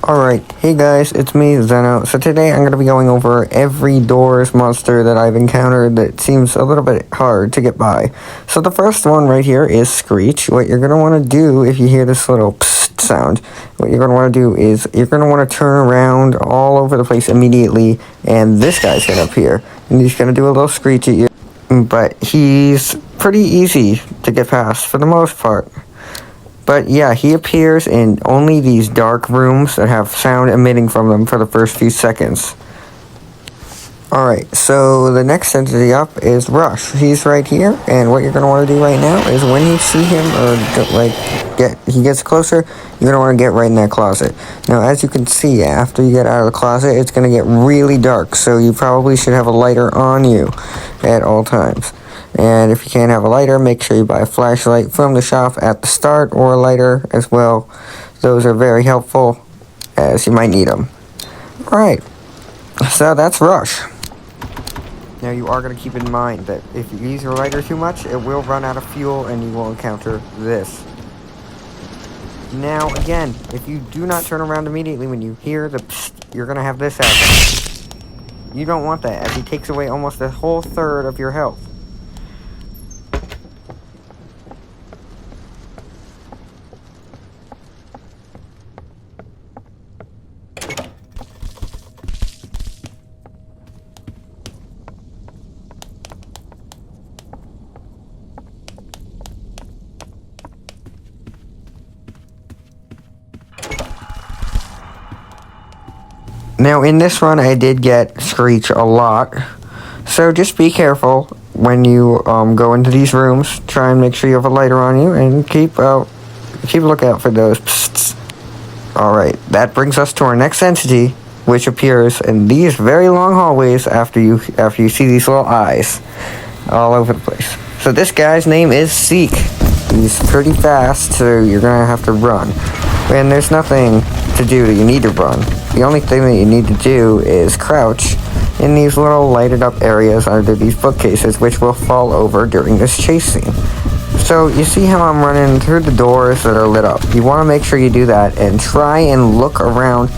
Alright, hey guys, it's me, Zeno. So today I'm going to be going over every Doors monster that I've encountered that seems a little bit hard to get by. So the first one right here is Screech. What you're going to want to do if you hear this little psst sound, what you're going to want to do is you're going to want to turn around all over the place immediately, and this guy's going to appear. And he's going to do a little screech at you, but he's pretty easy to get past for the most part. But yeah, he appears in only these dark rooms that have sound emitting from them for the first few seconds. Alright, so the next entity up is Rush. He's right here, and what you're going to want to do right now is when you see him, or he gets closer, you're going to want to get right in that closet. Now, as you can see, after you get out of the closet, it's going to get really dark, so you probably should have a lighter on you at all times. And if you can't have a lighter, make sure you buy a flashlight from the shop at the start, or a lighter as well. Those are very helpful, as you might need them. Alright, so that's Rush. Now you are going to keep in mind that if you use your lighter too much, it will run out of fuel and you will encounter this. Now again, if you do not turn around immediately when you hear the psst, you're going to have this happen. You don't want that, as he takes away almost a whole third of your health. Now, in this run, I did get Screech a lot, so just be careful when you go into these rooms. Try and make sure you have a lighter on you, and keep a lookout for those psts. Alright, that brings us to our next entity, which appears in these very long hallways after you see these little eyes all over the place. So this guy's name is Seek. He's pretty fast, so you're gonna have to run. And there's nothing to do that you need to run. The only thing that you need to do is crouch in these little lighted up areas under these bookcases, which will fall over during this chase scene. So you see how I'm running through the doors that are lit up. You want to make sure you do that and try and look around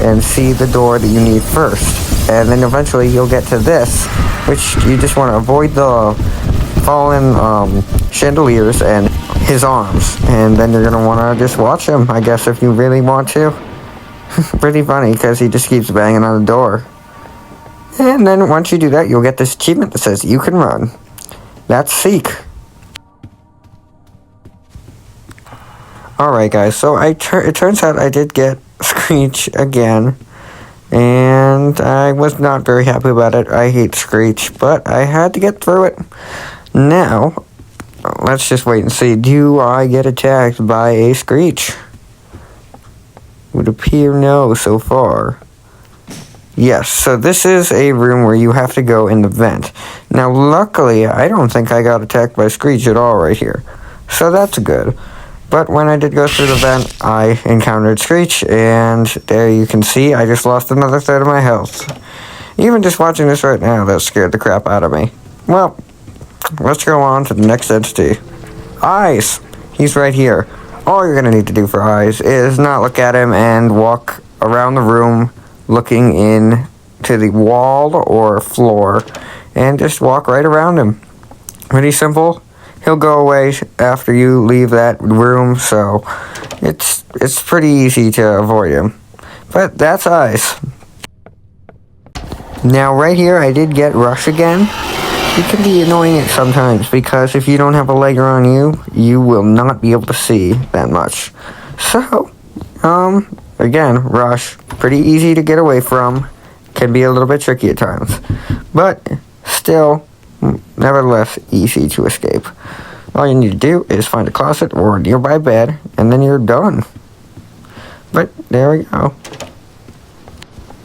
and see the door that you need first. And then eventually you'll get to this, which you just want to avoid the fallen chandeliers and his arms. And then you're going to want to just watch him, I guess, if you really want to. Pretty funny, because he just keeps banging on the door. And then once you do that, you'll get this achievement that says you can run. That's Seek. Alright guys, so it turns out I did get Screech again. And I was not very happy about it. I hate Screech, but I had to get through it. Now, let's just wait and see. Do I get attacked by a Screech? Would appear no so far. Yes, so this is a room where you have to go in the vent. Now, luckily, I don't think I got attacked by Screech at all right here. So that's good. But when I did go through the vent, I encountered Screech, and there you can see I just lost another third of my health. Even just watching this right now, that scared the crap out of me. Well, let's go on to the next entity. Eyes! He's right here. All you're going to need to do for Eyes is not look at him and walk around the room looking in to the wall or floor, and just walk right around him. Pretty simple. He'll go away after you leave that room, so it's pretty easy to avoid him. But that's Eyes. Now right here I did get Rush again. It can be annoying sometimes, because if you don't have a lighter on you, you will not be able to see that much. So, again, Rush, pretty easy to get away from. Can be a little bit tricky at times. But, still, nevertheless, easy to escape. All you need to do is find a closet or a nearby bed, and then you're done. But, there we go.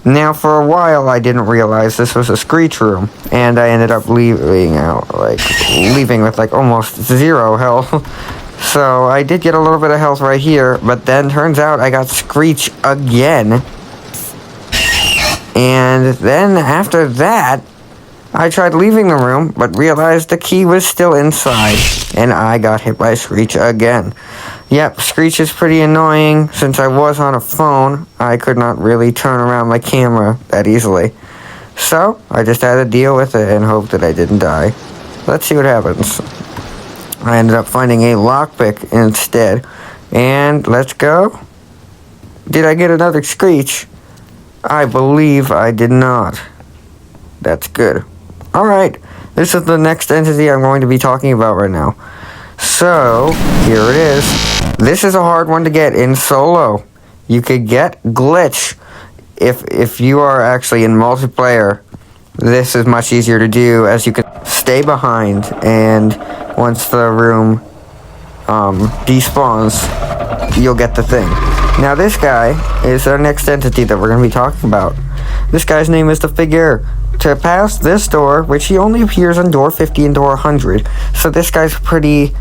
Now, for a while, I didn't realize this was a Screech room, and I ended up leaving with, almost zero health. So, I did get a little bit of health right here, but then turns out I got Screech again. And then, after that, I tried leaving the room, but realized the key was still inside, and I got hit by Screech again. Yep, Screech is pretty annoying. Since I was on a phone, I could not really turn around my camera that easily. So, I just had to deal with it and hope that I didn't die. Let's see what happens. I ended up finding a lockpick instead. And let's go. Did I get another Screech? I believe I did not. That's good. Alright, this is the next entity I'm going to be talking about right now. So, here it is. This is a hard one to get in solo. You could get Glitch. If you are actually in multiplayer, this is much easier to do, as you can stay behind, and once the room despawns, you'll get the thing. Now this guy is our next entity that we're going to be talking about. This guy's name is the Figure. To pass this door, which he only appears on door 50 and door 100, so this guy's pretty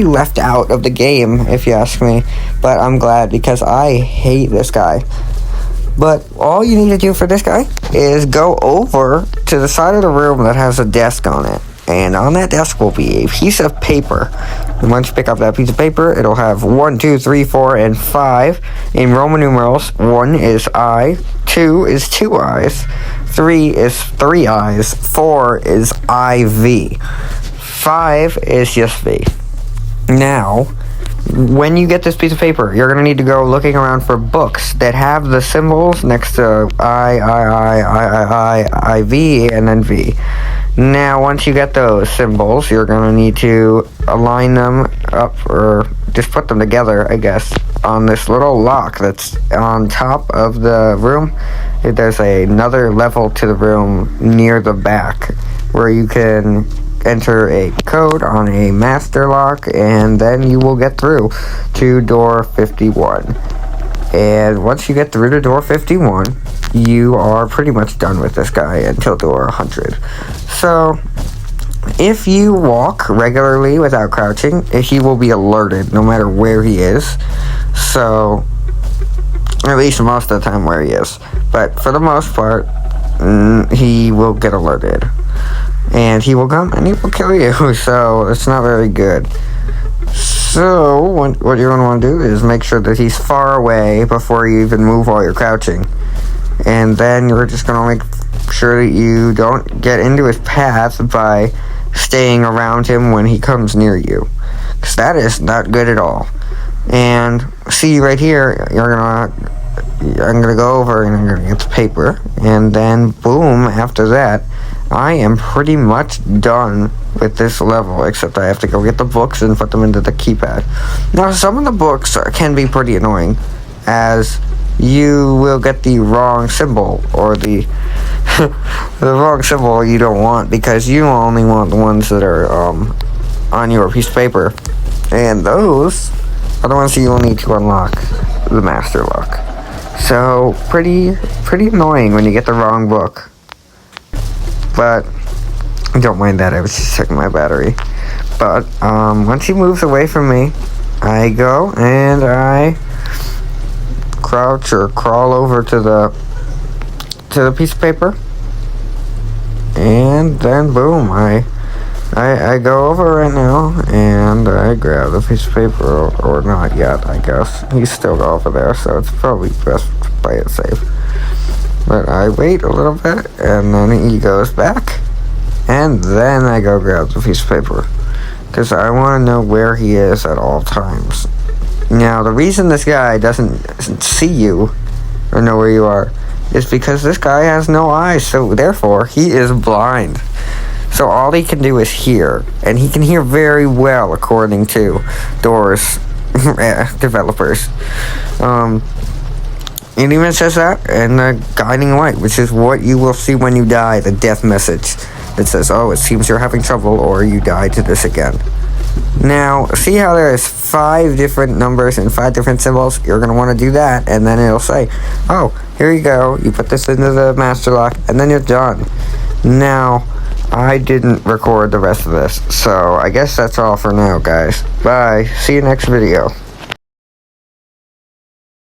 left out of the game, if you ask me. But I'm glad, because I hate this guy. But all you need to do for this guy is go over to the side of the room that has a desk on it. And on that desk will be a piece of paper. And once you pick up that piece of paper, it'll have 1, 2, 3, 4, and 5 in Roman numerals. 1 is I, 2 is 2 I's, 3 is 3 I's, 4 is IV, 5 is just V. Now, when you get this piece of paper, you're going to need to go looking around for books that have the symbols next to IV, and then V. Now, once you get those symbols, you're going to need to align them up, or just put them together, I guess, on this little lock that's on top of the room. There's another level to the room near the back where you can enter a code on a master lock, and then you will get through to door 51. And once you get through to door 51, you are pretty much done with this guy until door 100. So, if you walk regularly without crouching, he will be alerted no matter where he is. So, at least most of the time where he is. But for the most part, he will get alerted. And he will come and he will kill you, so it's not very good. So, what you're going to want to do is make sure that he's far away before you even move while you're crouching. And then you're just going to make sure that you don't get into his path by staying around him when he comes near you. Because that is not good at all. And see right here, I'm going to go over and I'm going to get the paper. And then, boom, after that, I am pretty much done with this level, except I have to go get the books and put them into the keypad. Now, some of the books can be pretty annoying, as you will get the wrong symbol, or the wrong symbol you don't want, because you only want the ones that are on your piece of paper, and those are the ones that you'll need to unlock the master lock. So, pretty annoying when you get the wrong book. But don't mind that, I was just checking my battery. But once he moves away from me, I go and I crouch or crawl over to the piece of paper, and then boom, I go over right now and I grab the piece of paper, or not yet, I guess. He's still over there, so it's probably best to play it safe. But I wait a little bit, and then he goes back, and then I go grab the piece of paper, because I want to know where he is at all times. Now, the reason this guy doesn't see you, or know where you are, is because this guy has no eyes, so therefore, he is blind. So all he can do is hear, and he can hear very well, according to Doors developers. It even says that in the guiding light, which is what you will see when you die, the death message. It says, oh, it seems you're having trouble, or you die to this again. Now, see how there's 5 different numbers and 5 different symbols? You're going to want to do that, and then it'll say, oh, here you go, you put this into the master lock, and then you're done. Now, I didn't record the rest of this, so I guess that's all for now, guys. Bye. See you next video.